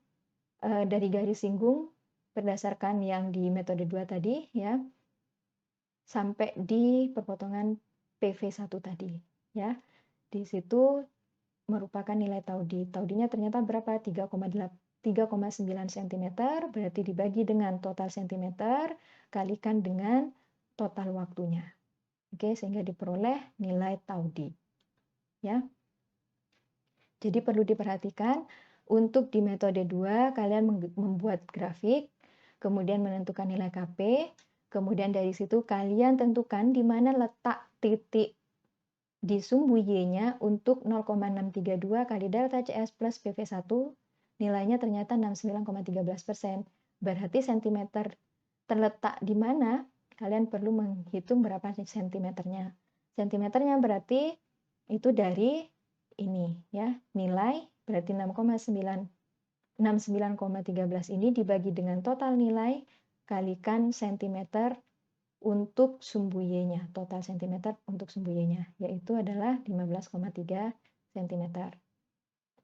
[SPEAKER 1] dari garis singgung berdasarkan yang di metode 2 tadi ya sampai di perpotongan PV1 tadi ya. Di situ merupakan nilai tau D. Tau D-nya ternyata berapa? 3,9 cm berarti dibagi dengan total cm kalikan dengan total waktunya. Oke, sehingga diperoleh nilai tau D. Ya. Jadi perlu diperhatikan untuk di metode 2 kalian membuat grafik, kemudian menentukan nilai KP, kemudian dari situ kalian tentukan di mana letak titik di sumbu Y-nya untuk 0,632 kali delta CS plus PV1, nilainya ternyata 69,13%. Berarti sentimeter terletak di mana, kalian perlu menghitung berapa sentimeternya. Sentimeternya berarti itu dari ini ya, nilai berarti 69,13 ini dibagi dengan total nilai kalikan sentimeter untuk sumbu Y-nya, total sentimeter untuk sumbu Y-nya, yaitu adalah 15,3 cm.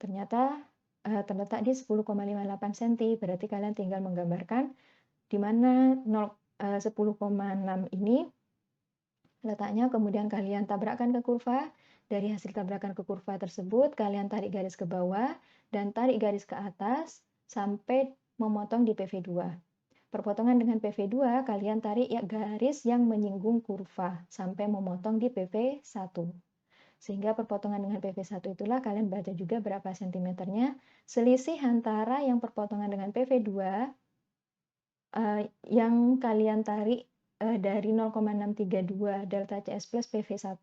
[SPEAKER 1] Ternyata terletak di 10,58 cm, berarti kalian tinggal menggambarkan di mana 10,6 ini letaknya, kemudian kalian tabrakkan ke kurva. Dari hasil tabrakan ke kurva tersebut, kalian tarik garis ke bawah dan tarik garis ke atas sampai memotong di PV2. Perpotongan dengan PV2, kalian tarik ya garis yang menyinggung kurva sampai memotong di PV1. Sehingga perpotongan dengan PV1 itulah kalian baca juga berapa sentimeternya. Selisih antara yang perpotongan dengan PV2 yang kalian tarik dari 0,632 delta CS plus PV1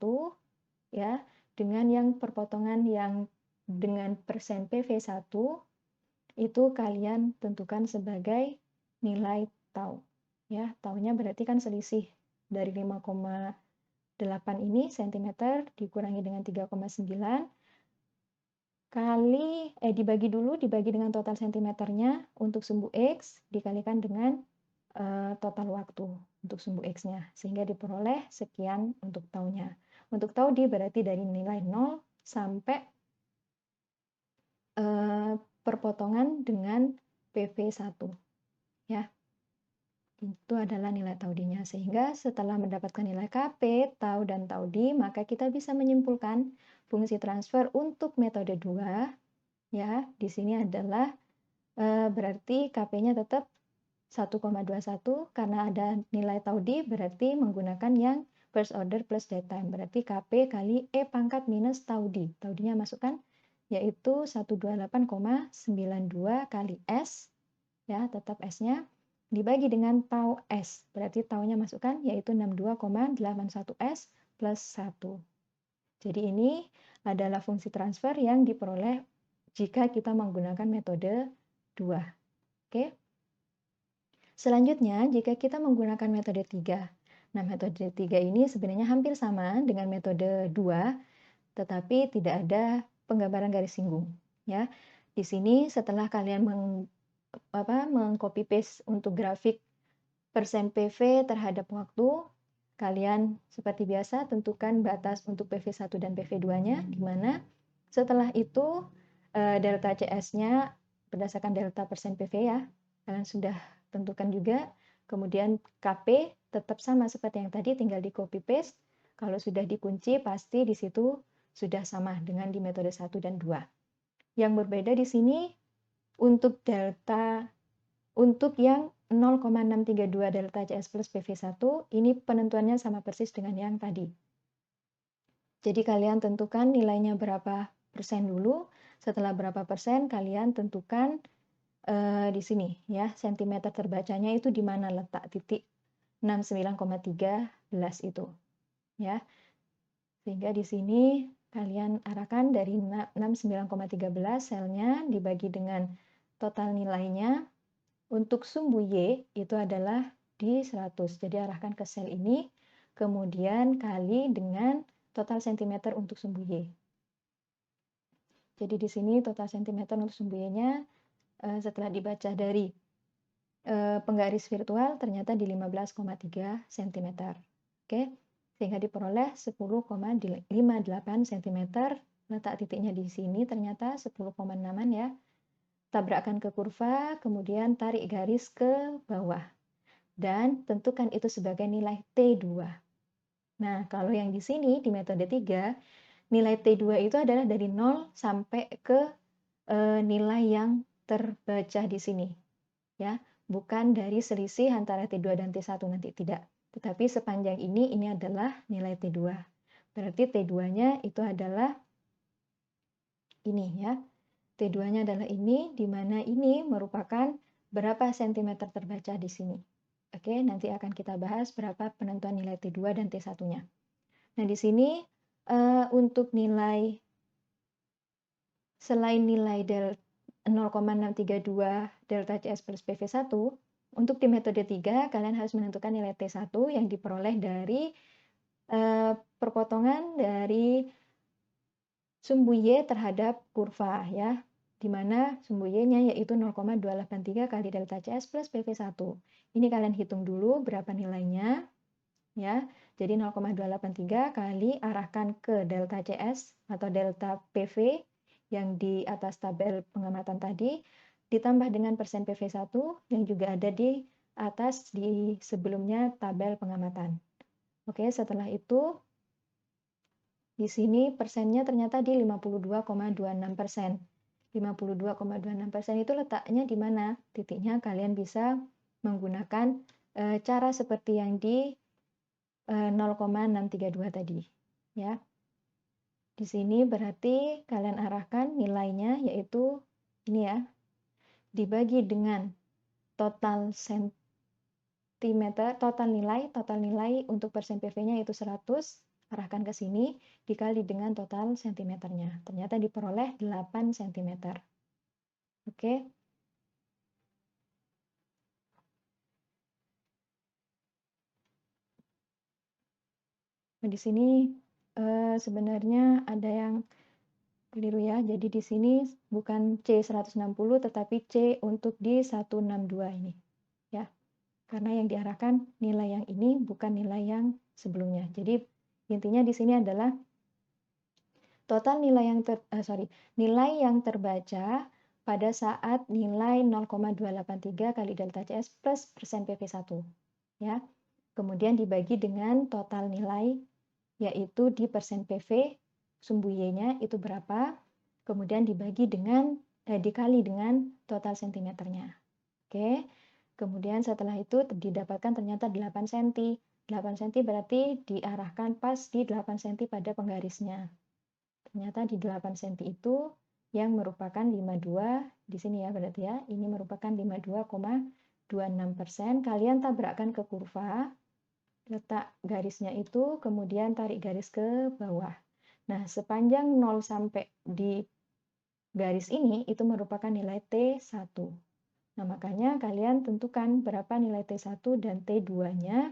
[SPEAKER 1] ya dengan yang perpotongan yang dengan persen PV1 itu kalian tentukan sebagai nilai tau. Ya, taunya berarti kan selisih dari 5,8 ini cm dikurangi dengan 3,9 kali dibagi dengan total sentimeternya untuk sumbu X dikalikan dengan total waktu untuk sumbu X-nya sehingga diperoleh sekian untuk taunya. Untuk tau D berarti dari nilai 0 sampai perpotongan dengan PV1 ya. Itu adalah nilai tau D-nya. Sehingga setelah mendapatkan nilai KP, tau dan tau D, maka kita bisa menyimpulkan fungsi transfer untuk metode 2 ya. Di sini adalah berarti KP-nya tetap 1,21 karena ada nilai tau D berarti menggunakan yang first order plus dead time. Berarti KP kali E pangkat minus tau D. Tau D-nya masukkan yaitu 128,92 kali S ya, tetap S-nya dibagi dengan tau S. Berarti taunya masukkan yaitu 62,81 S plus 1. Jadi ini adalah fungsi transfer yang diperoleh jika kita menggunakan metode 2. Oke. Selanjutnya, jika kita menggunakan metode 3. Nah, metode 3 ini sebenarnya hampir sama dengan metode 2, tetapi tidak ada penggambaran garis singgung, ya. Di sini setelah kalian meng-copy paste untuk grafik persen PV terhadap waktu, kalian seperti biasa tentukan batas untuk PV1 dan PV2-nya, di mana setelah itu delta CS-nya berdasarkan delta persen PV ya, kalian sudah tentukan juga. Kemudian KP tetap sama seperti yang tadi, tinggal di copy paste. Kalau sudah dikunci, pasti di situ sudah sama dengan di metode 1 dan 2. Yang berbeda di sini untuk yang 0,632 delta CS plus PV1, ini penentuannya sama persis dengan yang tadi. Jadi kalian tentukan nilainya berapa persen dulu, setelah berapa persen kalian tentukan di sini ya, sentimeter terbacanya itu di mana letak titik 69,13 itu ya. Sehingga di sini kalian arahkan dari 69,13 selnya dibagi dengan total nilainya. Untuk sumbu Y itu adalah di 100. Jadi arahkan ke sel ini, kemudian kali dengan total sentimeter untuk sumbu Y. Jadi di sini total sentimeter untuk sumbu Y-nya setelah dibaca dari penggaris virtual ternyata di 15,3 cm. Oke, sehingga diperoleh 10,58 cm. Letak titiknya di sini ternyata 10,6-an ya. Tabrakkan ke kurva, kemudian tarik garis ke bawah. Dan tentukan itu sebagai nilai T2. Nah, kalau yang di sini di metode 3, nilai T2 itu adalah dari 0 sampai ke nilai yang terbaca di sini. Ya, bukan dari selisih antara T2 dan T1 nanti, tidak. Tetapi sepanjang ini adalah nilai T2. Berarti T2-nya itu adalah ini ya. T2-nya adalah ini, di mana ini merupakan berapa sentimeter terbaca di sini. Oke, nanti akan kita bahas berapa penentuan nilai T2 dan T1-nya. Nah, di sini untuk nilai, selain nilai 0,632 delta CS plus PV1, untuk di metode 3, kalian harus menentukan nilai T1 yang diperoleh dari perpotongan dari sumbu Y terhadap kurva ya, di mana sumbu Y-nya yaitu 0,283 kali delta CS plus PV1. Ini kalian hitung dulu berapa nilainya ya. Jadi 0,283 kali arahkan ke delta CS atau delta PV yang di atas tabel pengamatan tadi, ditambah dengan persen PV1 yang juga ada di atas di sebelumnya tabel pengamatan. Oke, setelah itu di sini persennya ternyata di 52,26%. 52,26% itu letaknya di mana? Titiknya kalian bisa menggunakan cara seperti yang di 0,632 tadi. Ya. Di sini berarti kalian arahkan nilainya yaitu ini ya, dibagi dengan total sentimeter, total nilai untuk persen PV-nya yaitu 100, arahkan ke sini, dikali dengan total sentimeternya. Ternyata diperoleh 8 cm. Oke. Nah, di sini sebenarnya ada yang keliru ya. Jadi di sini bukan C160 tetapi C untuk di 162 ini. Ya. Karena yang diarahkan nilai yang ini bukan nilai yang sebelumnya. Jadi intinya di sini adalah total nilai nilai yang terbaca pada saat nilai 0,283 kali delta CS plus persen PV1 ya. Kemudian dibagi dengan total nilai yaitu di persen PV sumbu Y-nya itu berapa, kemudian dibagi dengan dikali dengan total sentimeternya. Oke. Kemudian setelah itu didapatkan ternyata 8 cm. 8 cm berarti diarahkan pas di 8 cm pada penggarisnya. Ternyata di 8 cm itu yang merupakan 52 di sini ya berarti ya. Ini merupakan 52,26%. Kalian tabrakkan ke kurva, letak garisnya itu, kemudian tarik garis ke bawah. Nah, sepanjang 0 sampai di garis ini itu merupakan nilai T1. Nah, makanya kalian tentukan berapa nilai T1 dan T2-nya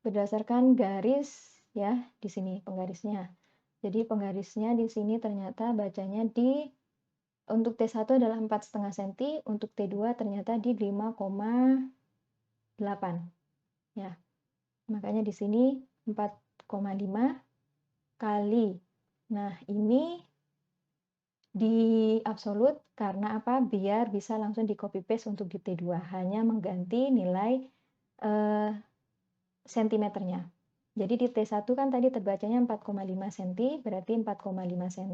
[SPEAKER 1] berdasarkan garis ya, di sini penggarisnya. Jadi penggarisnya di sini ternyata bacanya untuk T1 adalah 4,5 cm, untuk T2 ternyata di 5,8 ya. Makanya di sini 4,5 kali. Nah, ini di absolut karena apa? Biar bisa langsung di copy paste untuk di T2, hanya mengganti nilai sentimeternya. Jadi di T1 kan tadi terbacanya 4,5 cm, berarti 4,5 cm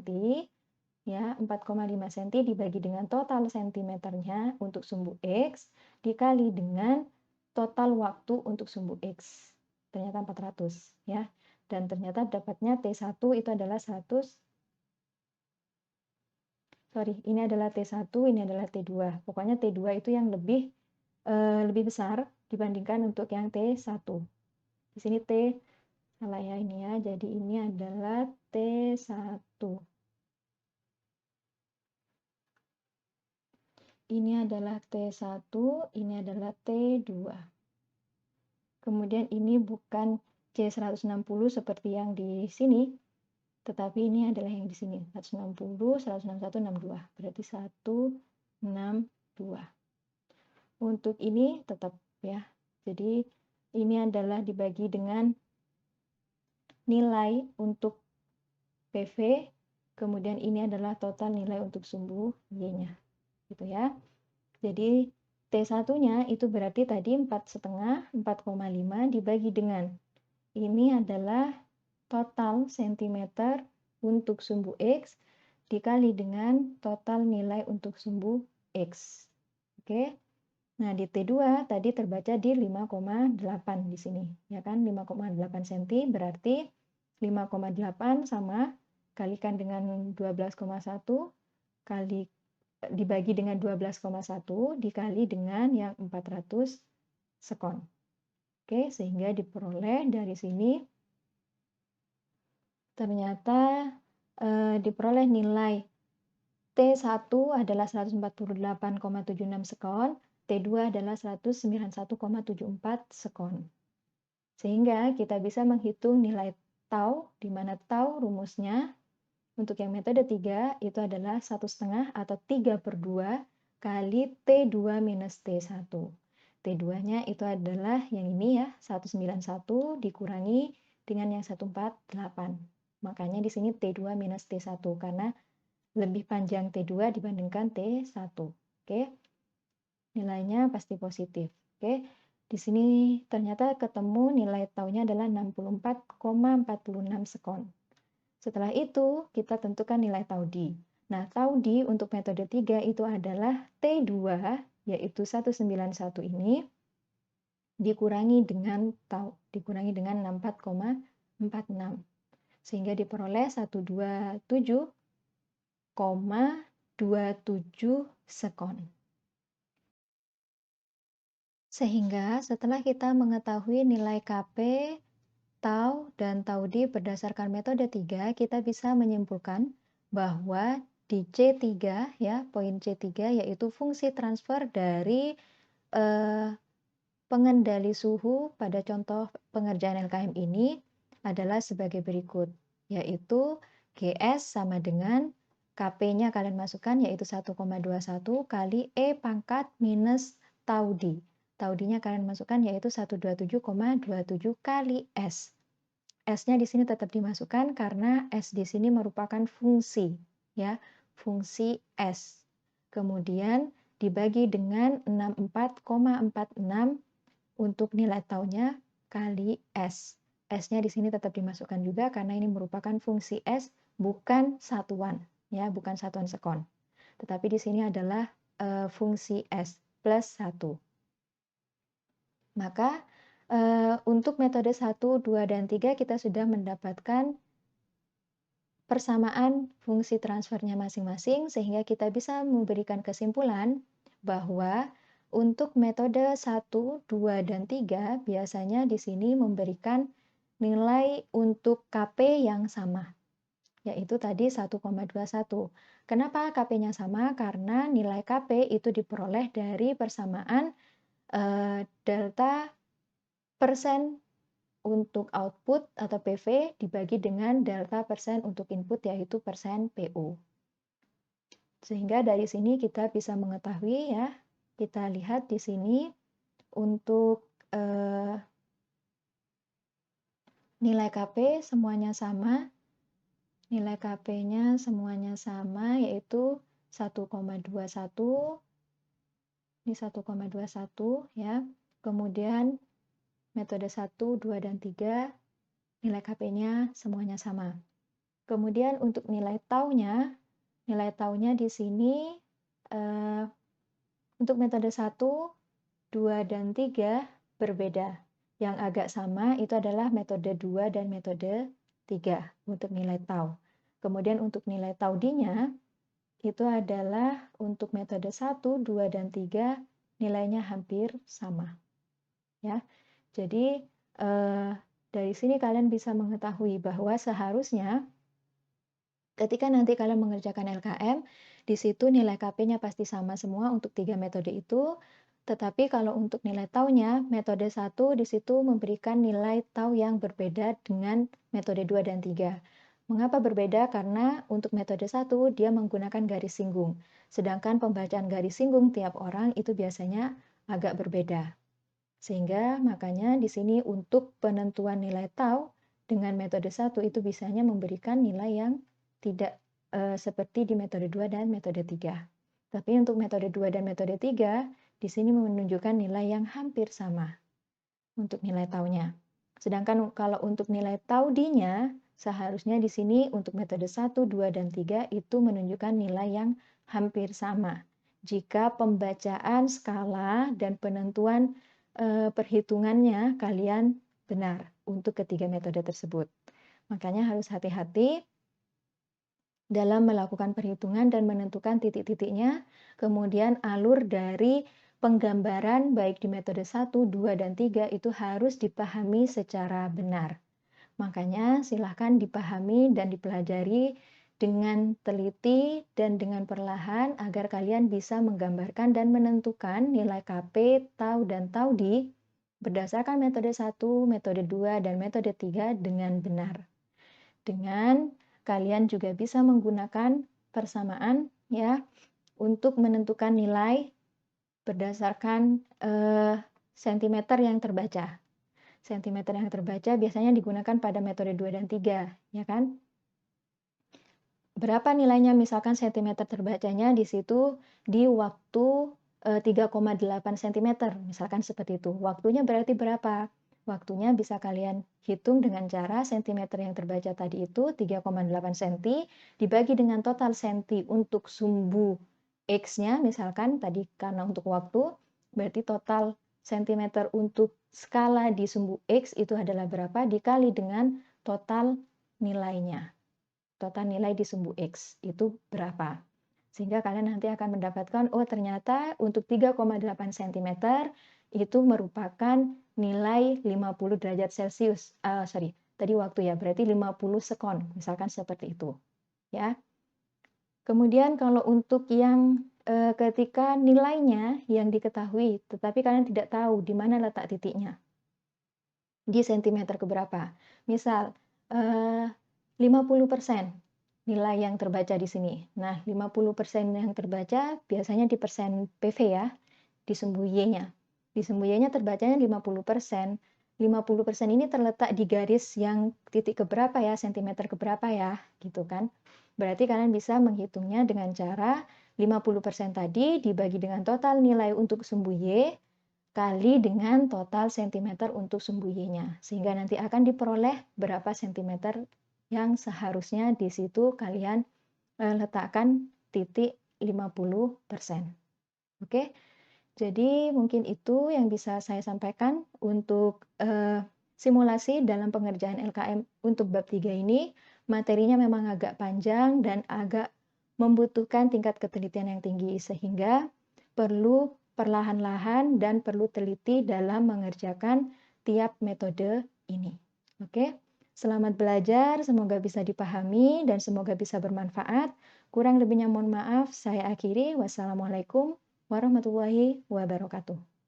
[SPEAKER 1] ya, 4,5 cm dibagi dengan total sentimeternya untuk sumbu X dikali dengan total waktu untuk sumbu X. Ternyata 400 ya. Dan ternyata dapatnya T1 itu adalah 100. Sorry, ini adalah T1, ini adalah T2. Pokoknya T2 itu yang lebih besar dibandingkan untuk yang T1. Di sini T, salah ya ini ya. Jadi ini adalah T1. Ini adalah T1, ini adalah T2. Kemudian ini bukan C160 seperti yang di sini, tetapi ini adalah yang di sini. 160, 161, 62. Berarti 162. Untuk ini tetap ya. Jadi ini adalah dibagi dengan nilai untuk PV, kemudian ini adalah total nilai untuk sumbu Y-nya. Gitu ya. Jadi T1-nya itu berarti tadi 4,5, 4,5 dibagi dengan ini adalah total sentimeter untuk sumbu X dikali dengan total nilai untuk sumbu X. Oke. Nah, di T2 tadi terbaca di 5,8 di sini, ya kan? 5,8 cm berarti 5,8 sama kalikan dengan 12,1 kali dibagi dengan 12,1 dikali dengan yang 400 sekon. Oke, sehingga diperoleh dari sini ternyata diperoleh nilai T1 adalah 148,76 sekon, T2 adalah 191,74 sekon. Sehingga kita bisa menghitung nilai tau, di mana tau rumusnya untuk yang metode 3 itu adalah 1,5 atau 3/2 kali T2 minus T1. T2-nya itu adalah yang ini ya, 191 dikurangi dengan yang 148. Makanya di sini T2 minus T1 karena lebih panjang T2 dibandingkan T1. Oke. Nilainya pasti positif. Oke. Di sini ternyata ketemu nilai taunya adalah 64,46 sekon. Setelah itu, kita tentukan nilai tau D. Nah, tau D untuk metode 3 itu adalah T2, yaitu 191 ini, dikurangi dengan tau, dikurangi dengan 64,46. Sehingga diperoleh 127,27 sekon. Sehingga setelah kita mengetahui nilai KP, tau, dan tau D berdasarkan metode 3, kita bisa menyimpulkan bahwa di C3 ya, poin C3 yaitu fungsi transfer dari pengendali suhu pada contoh pengerjaan LKM ini adalah sebagai berikut, yaitu GS sama dengan KP-nya kalian masukkan yaitu 1,21 kali E pangkat minus tau D. Tau D-nya kalian masukkan yaitu 127,27 kali S. S-nya di sini tetap dimasukkan karena S di sini merupakan fungsi, ya, fungsi S. Kemudian dibagi dengan 64,46 untuk nilai taunya kali S. S-nya di sini tetap dimasukkan juga karena ini merupakan fungsi S, bukan satuan, ya, bukan satuan sekon. Tetapi di sini adalah fungsi S plus 1. Maka untuk metode 1, 2, dan 3 kita sudah mendapatkan persamaan fungsi transfernya masing-masing sehingga kita bisa memberikan kesimpulan bahwa untuk metode 1, 2, dan 3 biasanya di sini memberikan nilai untuk KP yang sama. yaitu tadi 1,21. Kenapa KP-nya sama? Karena nilai KP itu diperoleh dari persamaan delta persen untuk output atau PV dibagi dengan delta persen untuk input, yaitu persen PO. Sehingga dari sini kita bisa mengetahui ya, kita lihat di sini untuk nilai KP semuanya sama. Nilai KP-nya semuanya sama, yaitu 1,21. Ini 1,21 ya. Kemudian metode 1, 2, dan 3, nilai KP-nya semuanya sama. Kemudian untuk nilai taunya di sini untuk metode 1, 2, dan 3 berbeda. Yang agak sama itu adalah metode 2 dan metode 3 untuk nilai tau. Kemudian untuk nilai taudinya itu adalah untuk metode 1, 2, dan 3 nilainya hampir sama. Ya. Jadi dari sini kalian bisa mengetahui bahwa seharusnya ketika nanti kalian mengerjakan LKM, di situ nilai KP-nya pasti sama semua untuk 3 metode itu. Tetapi kalau untuk nilai taunya, metode 1 di situ memberikan nilai tau yang berbeda dengan metode 2 dan 3. Mengapa berbeda? Karena untuk metode 1 dia menggunakan garis singgung. Sedangkan pembacaan garis singgung tiap orang itu biasanya agak berbeda. Sehingga makanya di sini untuk penentuan nilai tau dengan metode 1 itu bisanya memberikan nilai yang tidak seperti di metode 2 dan metode 3. Tapi untuk metode 2 dan metode 3 di sini menunjukkan nilai yang hampir sama untuk nilai taunya. Sedangkan kalau untuk nilai taudinya, seharusnya di sini untuk metode 1, 2, dan 3 itu menunjukkan nilai yang hampir sama. Jika pembacaan skala dan penentuan perhitungannya kalian benar untuk ketiga metode tersebut. Makanya harus hati-hati dalam melakukan perhitungan dan menentukan titik-titiknya, kemudian alur dari penggambaran baik di metode 1, 2, dan 3 itu harus dipahami secara benar. Makanya silahkan dipahami dan dipelajari dengan teliti dan dengan perlahan agar kalian bisa menggambarkan dan menentukan nilai KP, tau, dan taudi berdasarkan metode 1, metode 2, dan metode 3 dengan benar. Dengan kalian juga bisa menggunakan persamaan ya untuk menentukan nilai berdasarkan sentimeter yang terbaca. Sentimeter yang terbaca biasanya digunakan pada metode 2 dan 3, ya kan? Berapa nilainya misalkan sentimeter terbacanya di situ di waktu 3,8 cm, misalkan seperti itu. Waktunya berarti berapa? Waktunya bisa kalian hitung dengan cara sentimeter yang terbaca tadi itu 3,8 cm dibagi dengan total senti untuk sumbu X-nya, misalkan tadi karena untuk waktu, berarti total sentimeter untuk skala di sumbu X itu adalah berapa dikali dengan total nilainya. Total nilai di sumbu X itu berapa. Sehingga kalian nanti akan mendapatkan, oh ternyata untuk 3,8 cm itu merupakan nilai 50 derajat Celcius. Tadi waktu ya, berarti 50 sekon, misalkan seperti itu. Ya. Kemudian kalau untuk yang ketika nilainya yang diketahui, tetapi kalian tidak tahu di mana letak titiknya. Di sentimeter keberapa. Misal, 50% nilai yang terbaca di sini. Nah, 50% yang terbaca biasanya di persen PV ya, di sumbu Y-nya. Di sumbu Y-nya terbacanya 50%. 50% ini terletak di garis yang titik keberapa ya, sentimeter keberapa ya, gitu kan. Berarti kalian bisa menghitungnya dengan cara 50% tadi dibagi dengan total nilai untuk sumbu Y kali dengan total sentimeter untuk sumbu Y-nya. Sehingga nanti akan diperoleh berapa sentimeter yang seharusnya di situ kalian letakkan titik 50%. Oke, jadi mungkin itu yang bisa saya sampaikan untuk simulasi dalam pengerjaan LKM untuk bab 3 ini. Materinya memang agak panjang dan agak membutuhkan tingkat ketelitian yang tinggi, sehingga perlu perlahan-lahan dan perlu teliti dalam mengerjakan tiap metode ini. Oke. Selamat belajar, semoga bisa dipahami dan semoga bisa bermanfaat. Kurang lebihnya mohon maaf, saya akhiri. Wassalamualaikum warahmatullahi wabarakatuh.